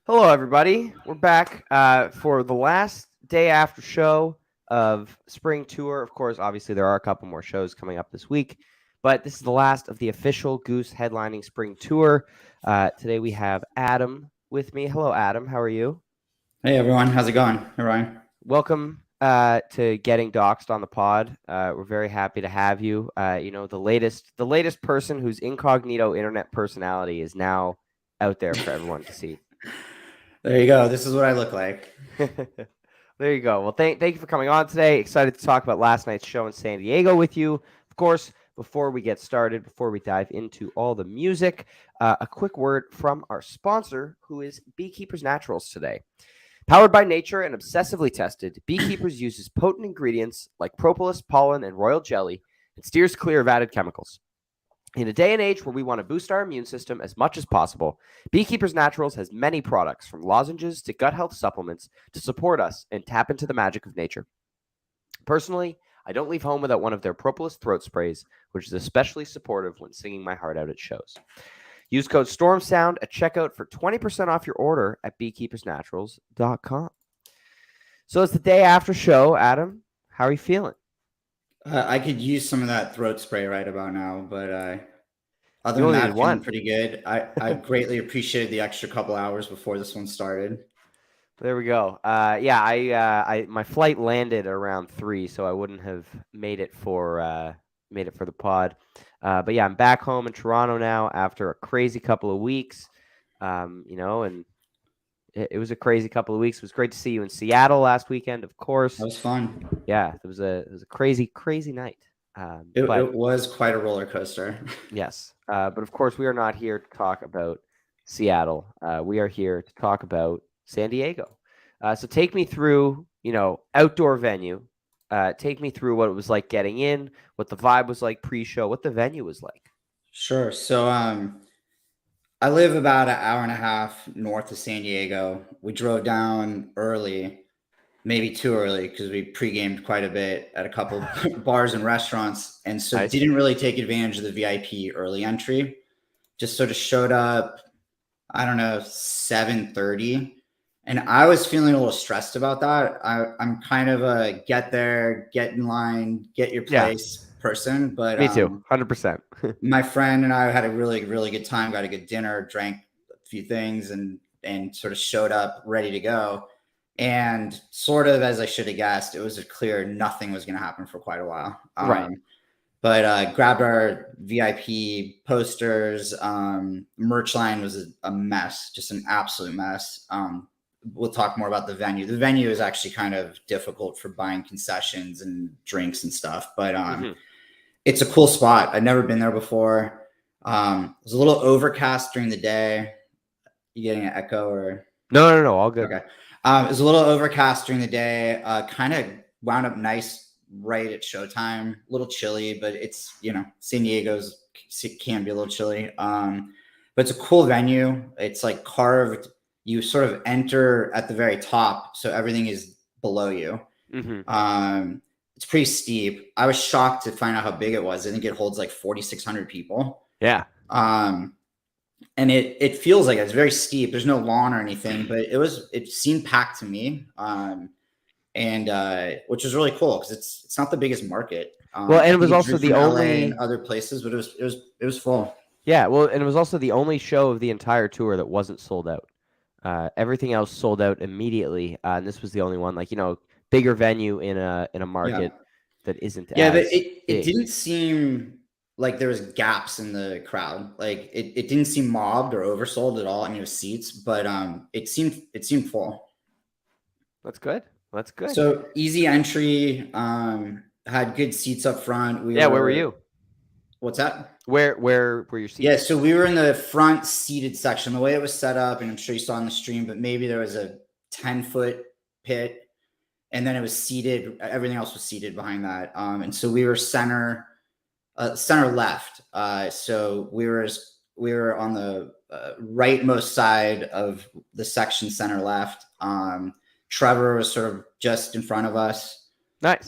Hello, everybody. We're back for the last day after show of spring tour. Of course, obviously, there are a couple more shows coming up this week, but this is the last of the official Goose headlining spring tour. Today we have Adam with me. Hello, Adam. How are you? Hey everyone, how's it going? Hey Ryan. Welcome to Getting Doxxed on the pod. We're very happy to have you. The latest person whose incognito internet personality is now out there for everyone to see. There you go. This is what I look like. There you go. Well, thank you for coming on today. Excited to talk about last night's show in San Diego with you. Of course, before we get started, before we dive into all the music, a quick word from our sponsor, who is Beekeepers Naturals today. Powered by nature and obsessively tested, Beekeepers uses potent ingredients like propolis, pollen, and royal jelly and steers clear of added chemicals. In a day and age where we want to boost our immune system as much as possible, Beekeepers Naturals has many products from lozenges to gut health supplements to support us and tap into the magic of nature. Personally, I don't leave home without one of their propolis throat sprays, which is especially supportive when singing my heart out at shows. Use code STORMSOUND at checkout for 20% off your order at beekeepersnaturals.com. So it's the day after show. Adam, how are you feeling? I could use some of that throat spray right about now, but other You than only need that, feeling one. pretty good. I greatly appreciated the extra couple hours before this one started. There we go. Yeah, I my flight landed around 3, so I wouldn't have made it for the pod. But yeah, I'm back home in Toronto now after a crazy couple of weeks. And it was a crazy couple of weeks. It was great to see you in Seattle last weekend, of That course. was fun. Yeah, it was a crazy night. It, But it was quite a roller coaster. yes, but of course we are not here to talk about Seattle. We are here to talk about San Diego. So take me through, outdoor venue. Take me through what it was like getting in, what the vibe was like pre-show, what the venue was like. Sure. So I live about an hour and a half north of San Diego. We drove down early, maybe too early because we pre-gamed quite a bit at a couple bars and restaurants, and so Nice. didn't really take advantage of the VIP early entry. Just sort of showed up, I don't know, 7:30, and I was feeling a little stressed about that. I'm kind of a get there, get in line, get your Yeah, place person, but me too. 100%. my friend and I had a really good time, got a good dinner, drank a few things, and sort of showed up ready to go. And sort of as I should have guessed, it was clear nothing was going to happen for quite a while. Right. But grabbed our VIP posters. Merch line was a mess, just an absolute mess. We'll talk more about the venue. The venue is actually kind of difficult for buying concessions and drinks and stuff, but Mhm. it's a cool spot. I've never been there before. It was a little overcast during the day. You getting an echo or No, all good. okay? It was a little overcast during the day. Kind of wound up nice right at showtime. A little chilly, but it's San Diego's can be a little chilly. But it's a cool venue. It's like carved. You sort of enter at the very top, so everything is below you. Hmm. It's pretty steep. I was shocked to find out how big it was. I think it holds like 4,600 people. Yeah. Um, and it feels like it's very steep. There's no lawn or anything, but it seemed packed to me. And which was really cool because it's not the biggest market. Well, and I it think was it also drew the from LA and only other places, but it was full. Yeah, well, and it was also the only show of the entire tour that wasn't sold out. Everything else sold out immediately, and this was the only one. Like, bigger venue in a Yeah. market that isn't Yeah, but as it big. didn't seem like there was gaps in the crowd. Like it didn't seem mobbed or oversold at all. I mean, it was seats, but it seemed full. That's good. That's good. So easy entry. Had good seats up front. We Yeah, where were were you? what's that? Where were your Yeah, seats? so we were in the front seated section. The way it was set up, and I'm sure you saw on the stream, but maybe there was a 10-foot pit, and then it was seated. Everything else was seated behind that. And so we were center left. So we were on the rightmost side of the section, center left. Trevor was sort of just in front of us. Nice.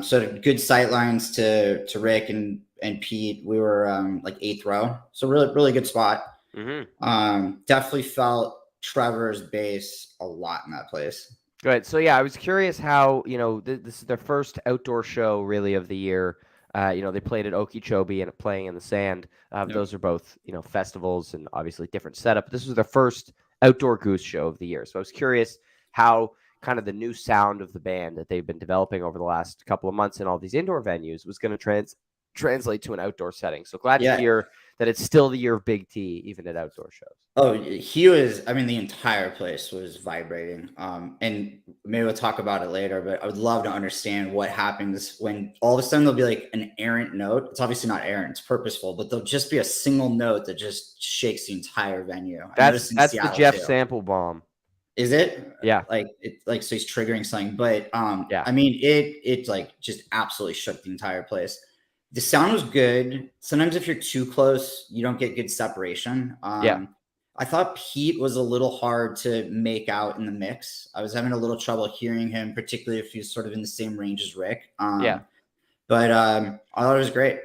So good sight lines to Rick and Pete. We were like eighth row, so really good spot. Hmm. Definitely felt Trevor's bass a lot in that place. Good. So yeah, I was curious how, this is their first outdoor show really of the year. They played at Okeechobee and Playing in the Sand. Yep. Those are both, festivals and obviously different setup. This was their first outdoor Goose show of the year. So I was curious how kind of the new sound of the band that they've been developing over the last couple of months in all these indoor venues was going to translate to an outdoor setting. So glad to hear that it's still the year of Big T, even at outdoor shows. Oh, the entire place was vibrating. And maybe we'll talk about it later, but I would love to understand what happens when all of a sudden there'll be like an errant note. It's obviously not errant, it's purposeful, but there'll just be a single note that just shakes the entire venue. That's the Jeff sample bomb. Is it? Yeah. So he's triggering something, but yeah. I mean, it like just absolutely shook the entire place. The sound was good. Sometimes if you're too close, you don't get good separation. I thought Pete was a little hard to make out in the mix. I was having a little trouble hearing him, particularly if he was sort of in the same range as Rick. But I thought it was great.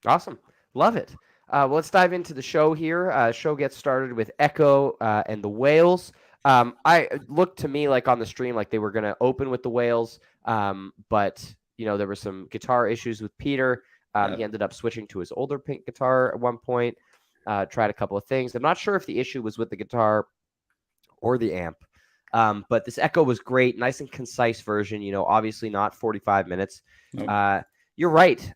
Awesome. Love it. Well, let's dive into the show here. Show gets started with Echo and the Whales. I looked to me like on the stream like they were going to open with the Whales, but there were some guitar issues with Peter. He ended up switching to his older pink guitar at one point. Tried a couple of things. I'm not sure if the issue was with the guitar or the amp, but this Echo was great. Nice and concise version. Obviously not 45 minutes. Nope. You're right,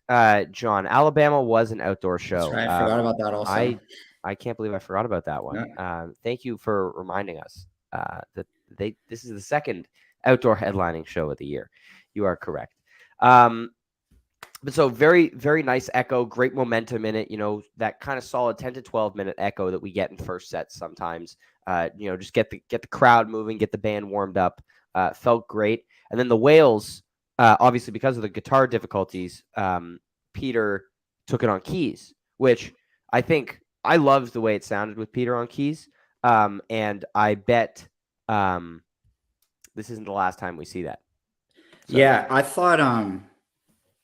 John. Alabama was an outdoor show. That's right. I forgot about that also. I can't believe I forgot about that one. Yeah. Thank you for reminding us that this is the second outdoor headlining show of the year. You are correct. But so very, very nice Echo, great momentum in it, that kind of solid 10 to 12 minute Echo that we get in first sets sometimes, just get the crowd moving, get the band warmed up, felt great. And then the Whales, obviously because of the guitar difficulties, Peter took it on keys, which I think I loved the way it sounded with Peter on keys. And I bet this isn't the last time we see that. So. Yeah, I thought,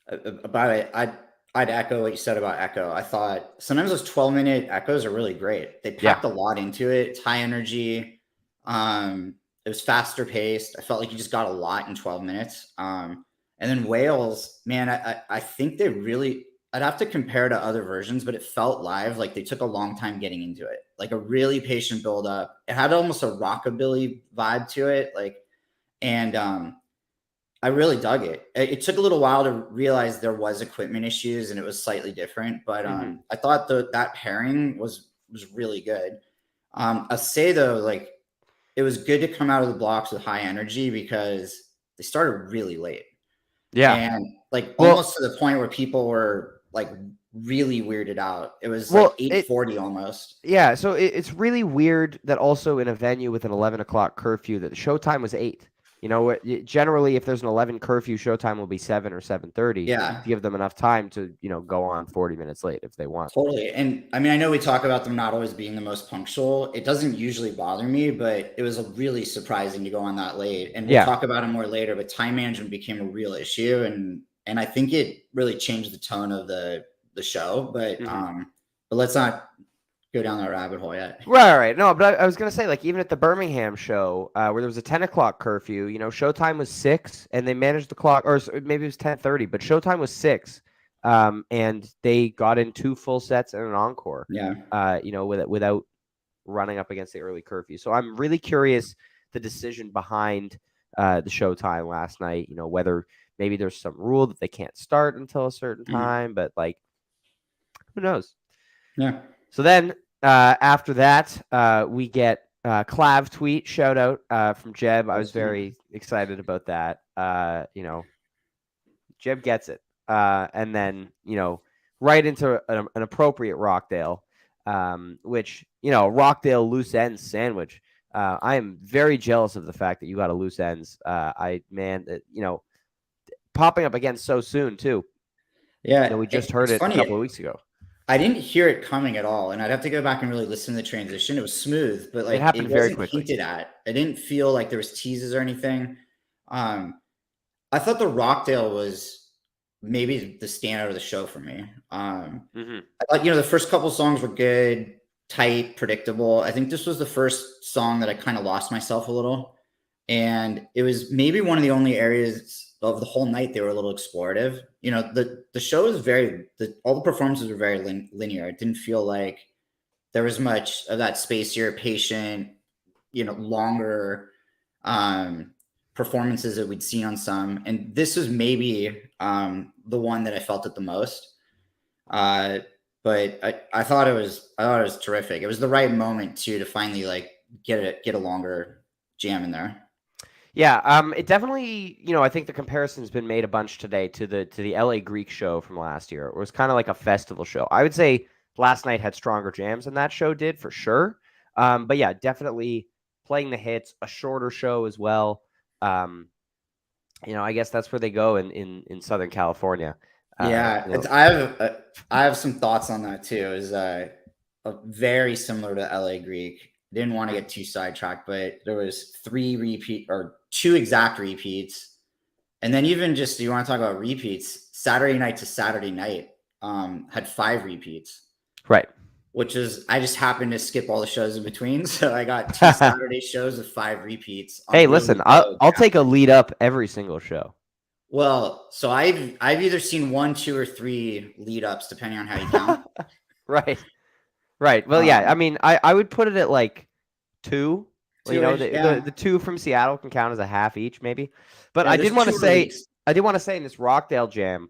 about it, I'd echo what you said about Echo. I thought sometimes those 12-minute Echoes are really great. They packed a lot into it. It's high energy. It was faster paced. I felt like you just got a lot in 12 minutes. And then Whales, man, I think they really, I'd have to compare to other versions, but it felt live like they took a long time getting into it, like a really patient build up. It had almost a rockabilly vibe to it, and I really dug it. It took a little while to realize there was equipment issues and it was slightly different, but I thought that pairing was really good. I'll say though, it was good to come out of the blocks with high energy because they started really late. Yeah. And almost to the point where people were really weirded out. It was 8:40 almost. Yeah. So it's really weird that also in a venue with an 11 o'clock curfew that the showtime was 8. Generally, if there's an 11 curfew, showtime will be 7 or 7:30. Yeah. To give them enough time to, go on 40 minutes late if they want. Totally. And I mean, I know we talk about them not always being the most punctual. It doesn't usually bother me, but it was really surprising to go on that late. And we'll talk about it more later, but time management became a real issue. And I think it really changed the tone of the show, but let's not go down that rabbit hole yet. Right. No, but I was going to say, even at the Birmingham show, where there was a 10 o'clock curfew, showtime was 6 and they managed the clock, or maybe it was 10:30, but showtime was 6. And they got in 2 full sets and an encore, without running up against the early curfew. So I'm really curious the decision behind the showtime last night, whether maybe there's some rule that they can't start until a certain time, but who knows? Yeah. So then after that, we get Clav tweet shout out from Jeb. I was very excited about that. Jeb gets it. And then, right into an appropriate Rockdale, which, Rockdale loose ends sandwich. I am very jealous of the fact that you got a loose ends. Popping up again so soon too. Yeah. We just heard it a couple of weeks ago. I didn't hear it coming at all, and I'd have to go back and really listen to the transition. It was smooth, but it happened very quickly. Hinted at. I didn't feel like there was teases or anything. I thought the Rockdale was maybe the standout of the show for me. I thought, the first couple songs were good. tight, predictable. I think this was the first song that I kind of lost myself a little. And it was maybe one of the only areas of the whole night they were a little explorative. You know, the show is all the performances were very linear. It didn't feel like there was much of that spacier, patient, longer performances that we'd seen on some. And this was maybe the one that I felt it the most. But I thought it was terrific. It was the right moment too to finally like get a longer jam in there. Yeah, it definitely, I think the comparison's been made a bunch today to the LA Greek show from last year. It was kind of like a festival show. I would say last night had stronger jams than that show did for sure. But yeah, definitely playing the hits, a shorter show as well. I guess that's where they go in Southern California. Yeah, You know, I have some thoughts on that too. Is very similar to LA Greek. Didn't want to get too sidetracked, but there was two exact repeats, and then even just you want to talk about repeats, Saturday night to Saturday night had 5 repeats. right. Which is I just happened to skip all the shows in between, so I got 2 Saturday shows of 5 repeats. Hey, On listen, really I'll take a lead up every single show. Well, so I've either seen 1, 2, or 3 lead ups depending on how you count. Right. Right. Well, yeah. I mean, I would put it at like 2. Well, 2-ish, yeah. the 2 from Seattle can count as a half each, maybe. But Yeah, there's 2 released. I did want to say in this Rockdale jam,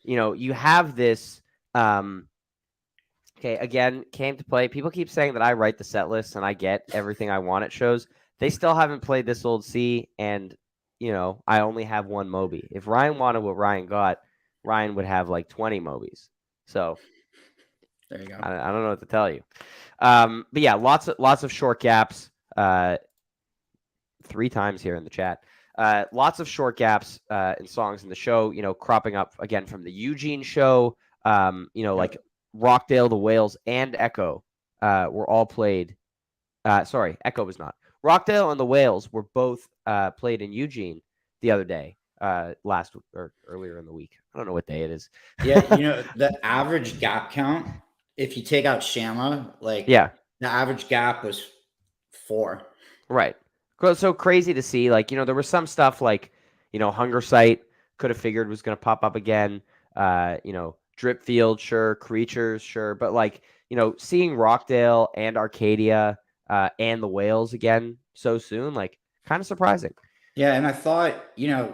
you have this. Okay, again, came to play. People keep saying that I write the set list and I get everything I want at shows. They still haven't played This Old C, and I only have 1 Moby. If Ryan wanted what Ryan got, Ryan would have like 20 Mobies. So there you go. I don't know what to tell you. But yeah, lots of short gaps. 3 times here in the chat. Lots of short gaps in songs in the show. Cropping up again from the Eugene show. Like Rockdale, the Whales, and Echo were all played. Sorry, Echo was not. Rockdale and the Whales were both played in Eugene the other day, last or earlier in the week. I don't know what day it is. Yeah, the average gap count, if you take out Shama, the average gap was 4. Right. So crazy to see. Like, there was some stuff like, Hunger Site could have figured was going to pop up again. Dripfield, sure. Creatures, sure. But like, seeing Rockdale and Arcadia and the Whales again so soon, like, kind of surprising. Yeah, and I thought,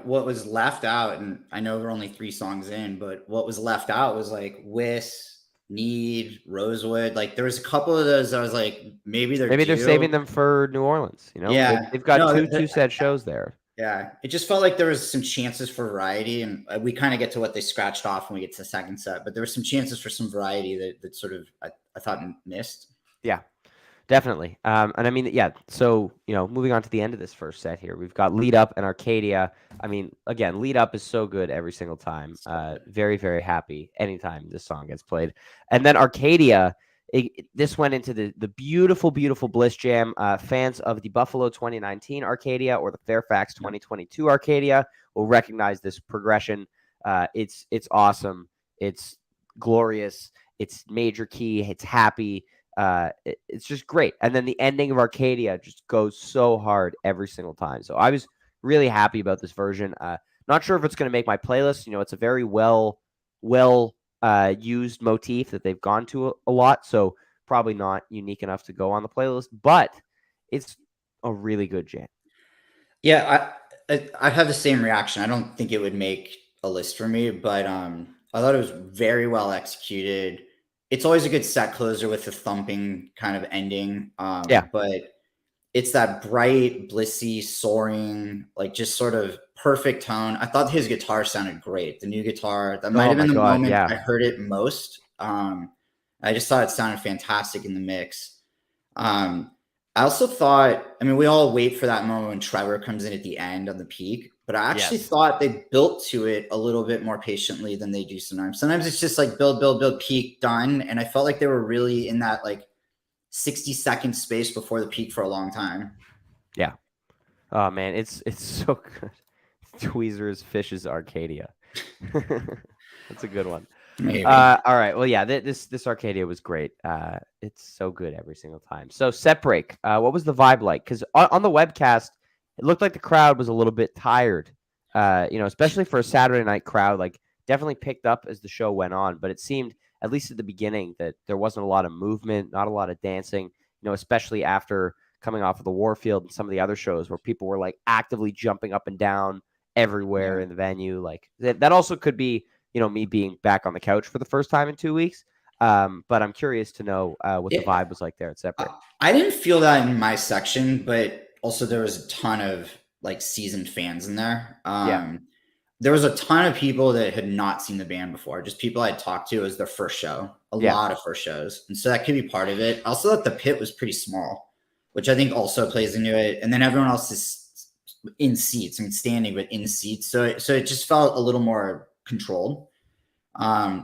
what was left out, and I know we're only 3 songs in, but what was left out was like Wiss, Need, Rosewood. Like there was a couple of those I was like, maybe they're saving them for New2Orleans. Yeah, they've got two set shows there. Yeah, it just felt like there was some chances for variety, and we kind of get to what they scratched off when we get to the second set. But there were some chances for some variety that sort of I thought missed. Yeah, definitely. And I mean, yeah. So moving on to the end of this first set here, we've got Lead Up and Arcadia. I mean, again, Lead Up is so good every single time. Very, very happy anytime this song gets played. And then Arcadia. This went into the beautiful, beautiful Bliss Jam. Fans of the Buffalo 2019 Arcadia or the Fairfax 2022 Arcadia will recognize this progression. It's awesome. It's glorious. It's major key. It's happy. It's just great. And then the ending of Arcadia just goes so hard every single time. So I was really happy about this version. Not sure if it's going to make my playlist. It's a very well used motif that they've gone to a lot, so probably not unique enough to go on the playlist, but it's a really good jam. Yeah, I have the same reaction. I don't think it would make a list for me, but I thought it was very well executed. It's always a good set closer with the thumping kind of ending. But it's that bright, blissy, soaring, like just sort of perfect tone. I thought his guitar sounded great. The new guitar, that might have been the moment I heard it most. I just thought it sounded fantastic in the mix. I also thought, we all wait for that moment when Trevor comes in at the end on the peak, but I actually thought they built to it a little bit more patiently than they do sometimes. Sometimes it's just like build, peak, done. And I felt like they were really in that like 60-second space before the peak for a long time. Yeah. Oh man, it's so good. Tweezer's Fish's Arcadia. That's a good one. Maybe. All right. Well, yeah, this Arcadia was great. It's so good every single time. So set break. What was the vibe like? Because on the webcast, it looked like the crowd was a little bit tired. Especially for a Saturday night crowd, like definitely picked up as the show went on. But it seemed, at least at the beginning, that there wasn't a lot of movement, not a lot of dancing. Especially after coming off of the Warfield and some of the other shows where people were like actively jumping up and down everywhere Yeah. in the venue. Like that also could be me being back on the couch for the first time in 2 weeks. But I'm curious to know what the It, vibe was like there at Separate. I didn't feel that in my section, but also there was a ton of like seasoned fans in there. Yeah. There was a ton of people that had not seen the band before, just people I'd talked to. It was their first show, a Yeah. lot of first shows. And so that could be part of it. I also thought the pit was pretty small, which I think also plays into it. And then everyone else is in seats, I mean, standing, but in seats. So it just felt a little more controlled.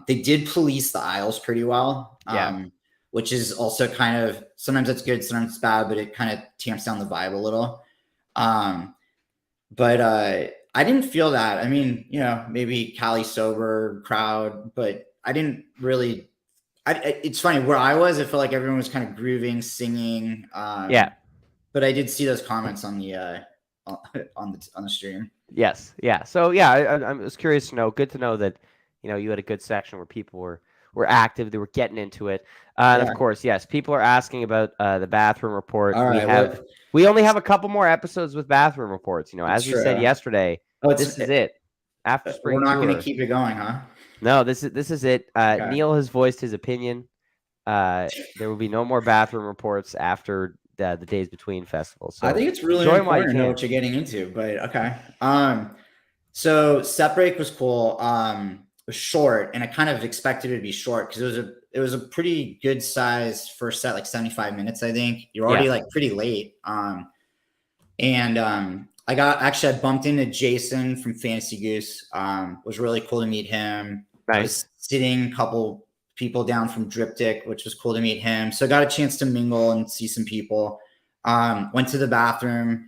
They did police the aisles pretty well. Yeah. Which is also kind of, sometimes it's good, sometimes it's bad, but it kind of tamps down the vibe a little. But I didn't feel that. I mean, maybe Cali sober crowd, but I didn't really. It's funny where I was. I felt like everyone was kind of grooving, singing. Yeah. But I did see those comments on the stream. Yes. Yeah. So yeah, I was curious to know. Good to know that you had a good section where people were active. They were getting into it. And Yeah. of course, yes, people are asking about the bathroom report. All right, we only have a couple more episodes with bathroom reports. As we said true. yesterday, this is it. After spring We're not tour. going to keep it going, huh? No, this is it. Okay. Neil has voiced his opinion. There will be no more bathroom reports after the Days Between festival. So I think it's really enjoy 'em while you important to know can. what you're getting into, but okay. So set break was cool. It was short, and I kind of expected it to be short because it was a pretty good size first set, like 75 minutes, I think. You're already Yeah. like pretty late. I bumped into Jason from Fantasy Goose. Was really cool to meet him. I Nice. was sitting a couple people down from Driptych, which was cool to meet him. So I got a chance to mingle and see some people. Went to the bathroom.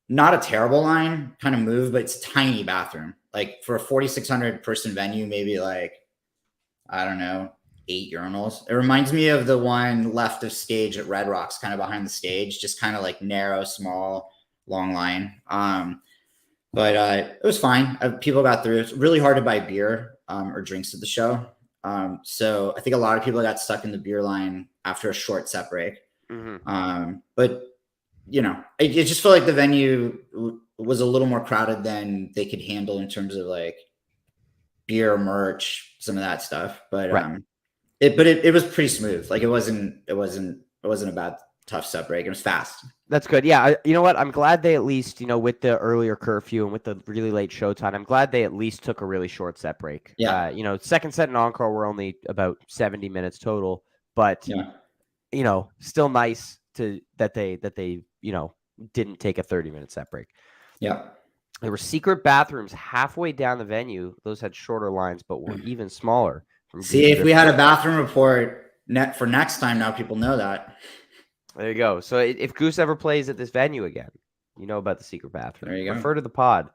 Not a terrible line, kind of moved, but it's a tiny bathroom. Like for a 4,600 person venue, maybe like, I don't know, 8 urinals. It reminds me of the one left of stage at Red Rocks, kind of behind the stage, just kind of like narrow, small, long line. But it was fine. People got through. It's really hard to buy beer or drinks at the show. So I think a lot of people got stuck in the beer line after a short set break. Mm-hmm. But it just felt like the venue was a little more crowded than they could handle in terms of like beer, merch, some of that stuff. But Right. It was pretty smooth. Like it wasn't a bad tough set break. It was fast. That's good. Yeah, you know what? I'm glad they at least, with the earlier curfew and with the really late showtime, I'm glad they at least took a really short set break. Yeah. Second set and encore were only about 70 minutes total, but Yeah. Still nice that they didn't take a 30-minute set break. Yeah. There were secret bathrooms halfway down the venue. Those had shorter lines, but were even smaller. See, if we had a bathroom report for next time, now people know that. There you go. So if Goose ever plays at this venue again, you know about the secret bathroom. There you go. Refer to the pod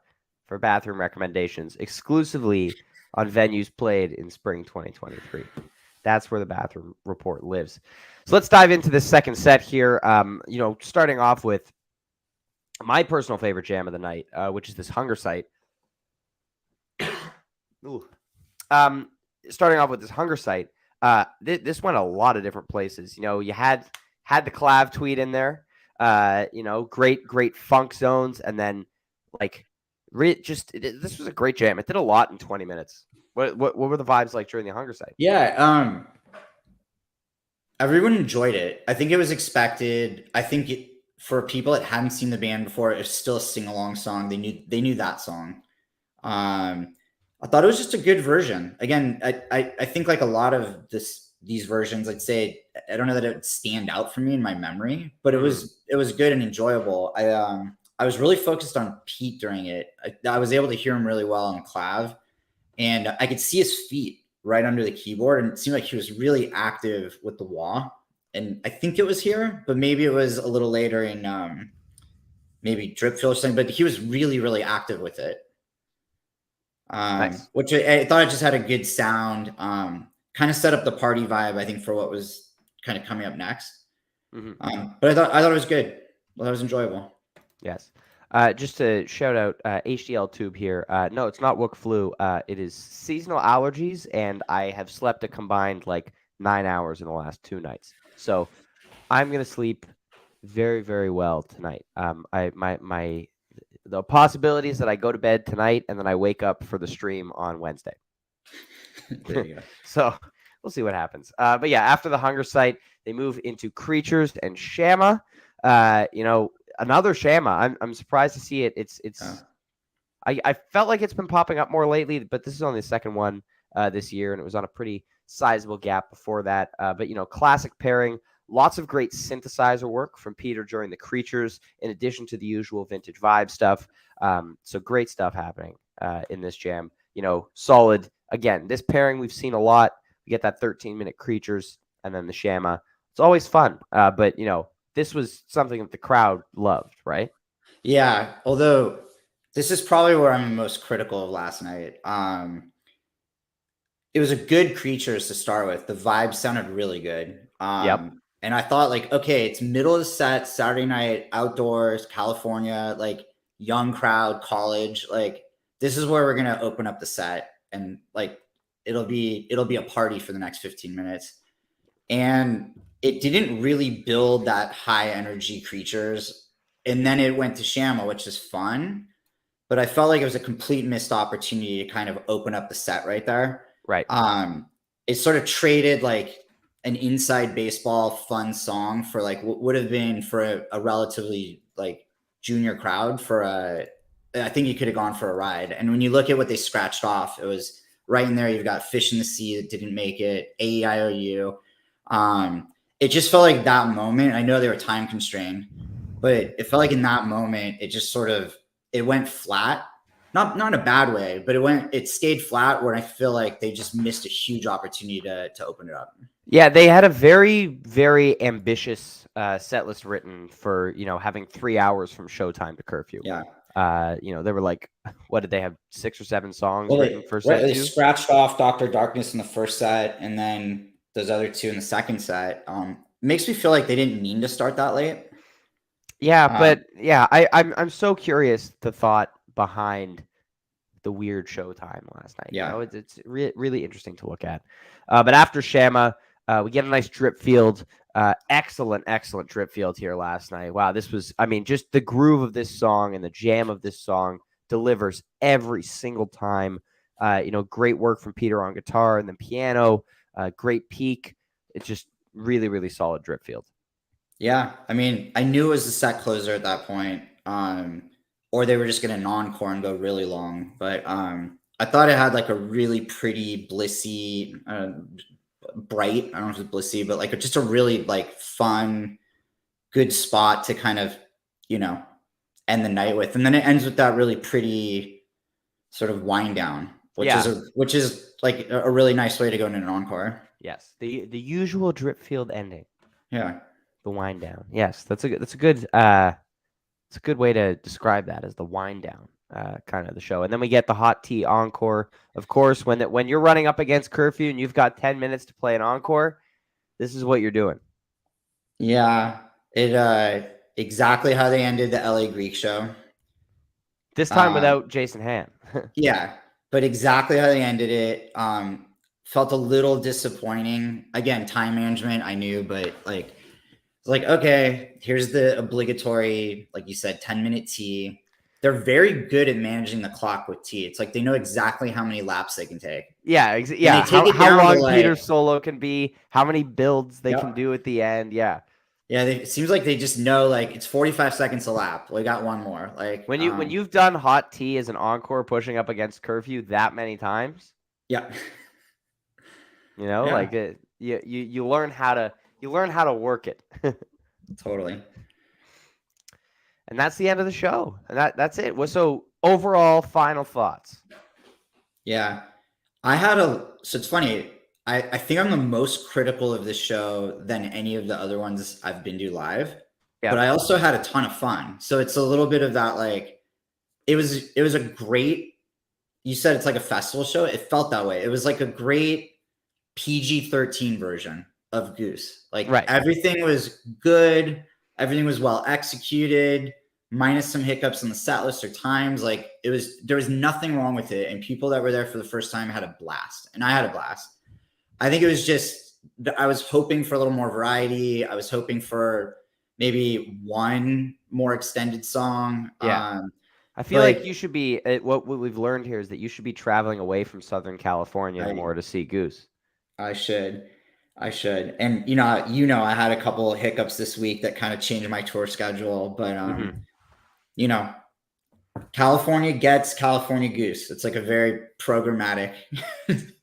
for bathroom recommendations exclusively on venues played in spring 2023. That's where the bathroom report lives. So let's dive into this second set here. Starting off with my personal favorite jam of the night, which is this Hunger Site. Starting off with this Hunger Site, this went a lot of different places. You had the Clav tweet in there. Great funk zones, and then this was a great jam. It did a lot in 20 minutes. What were the vibes like during the Hunger Site? Yeah, everyone enjoyed it. I think it was expected. I think for people that hadn't seen the band before, it's still a sing-along song. They knew that song. I thought it was just a good version. Again, I think like a lot of these versions, I'd say, I don't know that it would stand out for me in my memory, but it was good and enjoyable. I was really focused on Pete during it. I was able to hear him really well on Clav, and I could see his feet right under the keyboard, and it seemed like he was really active with the wah. And I think it was here, but maybe it was a little later in maybe Drip Fill or something, but he was really, really active with it. Nice. which I thought it just had a good sound. Kind of set up the party vibe, I think, for what was kind of coming up next. Hmm. But I thought it was good. Well, it was enjoyable. Yes. Just to shout out HDL Tube here. No, it's not Wook flu. It is seasonal allergies, and I have slept a combined like 9 hours in the last 2 nights. So I'm gonna sleep very, very well tonight. The possibilities that I go to bed tonight and then I wake up for the stream on Wednesday. There you go. So we'll see what happens. But yeah, after the hunger site, they move into creatures and Shama. Another Shama. I'm surprised to see it. I felt like it's been popping up more lately, but this is only the second one this year, and it was on a pretty sizable gap before that. But classic pairing. Lots of great synthesizer work from Peter during the creatures, in addition to the usual vintage vibe stuff. So great stuff happening in this jam. Solid. Again, this pairing we've seen a lot. We get that 13-minute creatures and then the Shama. It's always fun. But this was something that the crowd loved, right? Yeah. Although this is probably where I'm most critical of last night. It was a good creatures to start with. The vibe sounded really good. Yep. And I thought, like, okay, it's middle of the set, Saturday night, outdoors, California, like young crowd, college. Like, this is where we're gonna open up the set, and like it'll be a party for the next 15 minutes. And it didn't really build that high energy creatures. And then it went to Shama, which is fun. But I felt like it was a complete missed opportunity to kind of open up the set right there. Right. It sort of traded like an inside baseball fun song for like what would have been for a relatively like junior crowd I think you could have gone for a ride. And when you look at what they scratched off, it was right in there. You've got Fish in the Sea that didn't make it, AEIOU. It just felt like that moment. I know they were time constrained, but it felt like in that moment, it just sort of, it went flat. Not in a bad way, but it stayed flat where I feel like they just missed a huge opportunity to open it up. Yeah, they had a very, very ambitious set list written for, having 3 hours from showtime to curfew. Yeah. They were like, what did they have? 6 or 7 songs written for set they two? scratched off Dr. Darkness in the first set and then those other two in the second set. Makes me feel like they didn't mean to start that late. Yeah, but yeah, I'm so curious the thought behind the weird showtime last night. Yeah. It's really interesting to look at. But after Shama, we get a nice drip field. Excellent drip field here last night. Wow, this was, just the groove of this song and the jam of this song delivers every single time. Great work from Peter on guitar and then piano. Great peak. It's just really, really solid drip field. Yeah, I knew it was the set closer at that point, or they were just going to non-core and go really long. But I thought it had like a really pretty blissy, bright. I don't know if it's blissy, but like just a really like fun, good spot to kind of end the night with, and then it ends with that really pretty sort of wind down, which is like a really nice way to go into an encore. Yes, the usual drip field ending. Yeah. The wind down. Yes, that's a good way to describe that as the wind down kind of the show. And then we get the hot tea encore. Of course, when you're running up against curfew and you've got 10 minutes to play an encore, this is what you're doing. Yeah, it exactly how they ended the LA Greek show. This time without Jason Han. Yeah, but exactly how they ended it. Felt a little disappointing. Again, time management, I knew, but like okay, here's the obligatory, like you said, 10-minute tea. They're very good at managing the clock with tea. It's like they know exactly how many laps they can take. Yeah, yeah. How long Peter's solo can be, how many builds they can do at the end. Yeah. Yeah, it seems like they just know like it's 45 seconds a lap. We got one more. Like when you've done hot tea as an encore pushing up against curfew that many times. Yeah. Like you learn how to work it. Totally. And that's the end of the show. And that's it. So overall final thoughts. Yeah. So it's funny. I think I'm the most critical of this show than any of the other ones I've been to live. Yeah. But I also had a ton of fun. So it's a little bit of that, like, it was a great, you said it's like a festival show. It felt that way. It was like a great PG-13 version of Goose. Like Right. everything was good, everything was well executed, minus some hiccups in the set list or times. Like there was nothing wrong with it, and people that were there for the first time had a blast, and I had a blast. I think it was just I was hoping for a little more variety. I was hoping for maybe one more extended song. Yeah. I feel like you should be. What we've learned here is that you should be traveling away from Southern California more to see Goose. I should. And I had a couple of hiccups this week that kind of changed my tour schedule, but you know, California gets California Goose. It's like a very programmatic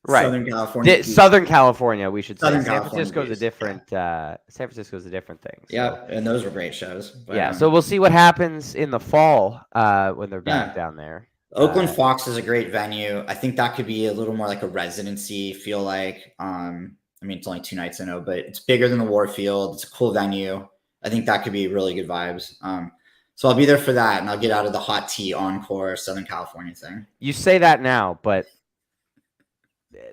right. Southern California. Southern California, we should say. Southern San California Francisco's Goose, a different. San Francisco's a different thing. So. Yeah, and those were great shows. But, yeah, so we'll see what happens in the fall when they're back down there. Oakland Fox is a great venue. I think that could be a little more like a residency. Feel like, I mean, it's only 2 nights, I know, but it's bigger than the Warfield. It's a cool venue. I think that could be really good vibes. So I'll be there for that, and I'll get out of the hot tea encore Southern California thing. You say that now, but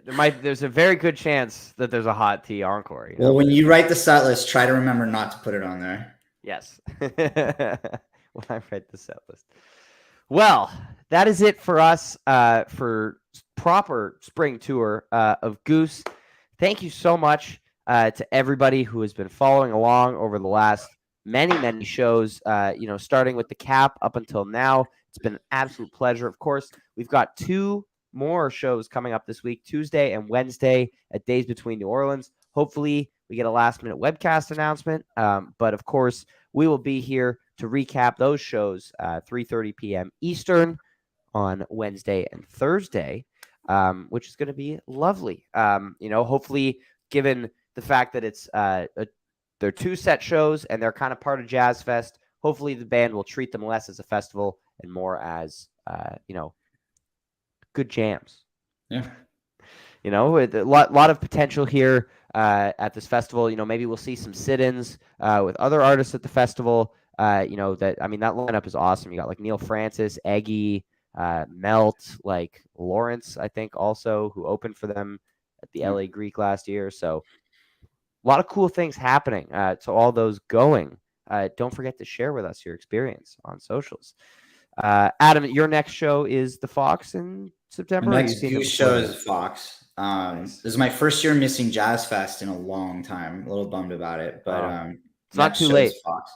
there's a very good chance that there's a hot tea encore. Well, when you write the set list, try to remember not to put it on there. Yes. When I write the set list. Well, that is it for us for proper spring tour of Goose. Thank you so much to everybody who has been following along over the last many shows, starting with the cap up until now. It's been an absolute pleasure. Of course, we've got 2 more shows coming up this week, Tuesday and Wednesday at Days Between New Orleans. Hopefully, we get a last-minute webcast announcement. But, of course, we will be here to recap those shows 3:30 p.m. Eastern on Wednesday and Thursday, which is going to be lovely. Hopefully, given the fact that it's they're 2 set shows and they're kind of part of Jazz Fest, hopefully the band will treat them less as a festival and more as, good jams. Yeah. With a lot of potential here at this festival. Maybe we'll see some sit-ins with other artists at the festival. That lineup is awesome. You got like Neil Francis, Eggy, Melt, like Lawrence, I think also, who opened for them at the LA Greek last year. So a lot of cool things happening. To all those going, don't forget to share with us your experience on socials. Adam, your next show is the Fox in September. My next Goose show is Fox. This is my first year missing Jazz Fest in a long time. A little bummed about it, but it's not too late. Fox.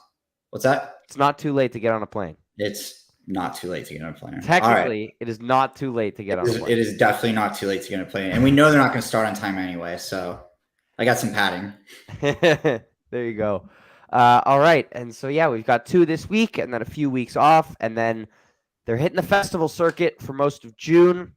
What's that? It's not too late to get on a plane. It's not too late to get on a plane. Technically, It is not too late to get on a plane. It is definitely not too late to get on a plane, and we know they're not going to start on time anyway. So I got some padding. There you go. All right, and so we've got 2 this week, and then a few weeks off, and then they're hitting the festival circuit for most of June.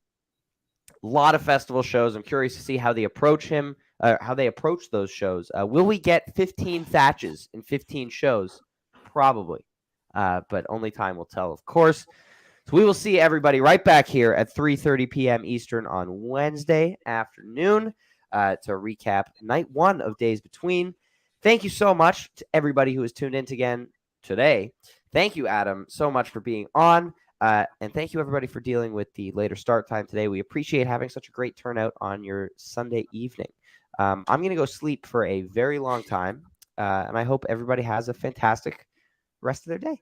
A lot of festival shows. I'm curious to see how they approach those shows. Will we get 15 Thatches in 15 shows? Probably, but only time will tell, of course. So we will see everybody right back here at 3:30 p.m. Eastern on Wednesday afternoon to recap night 1 of Days Between. Thank you so much to everybody who has tuned in again today. Thank you, Adam, so much for being on. And thank you, everybody, for dealing with the later start time today. We appreciate having such a great turnout on your Sunday evening. I'm going to go sleep for a very long time, and I hope everybody has a fantastic rest of their day.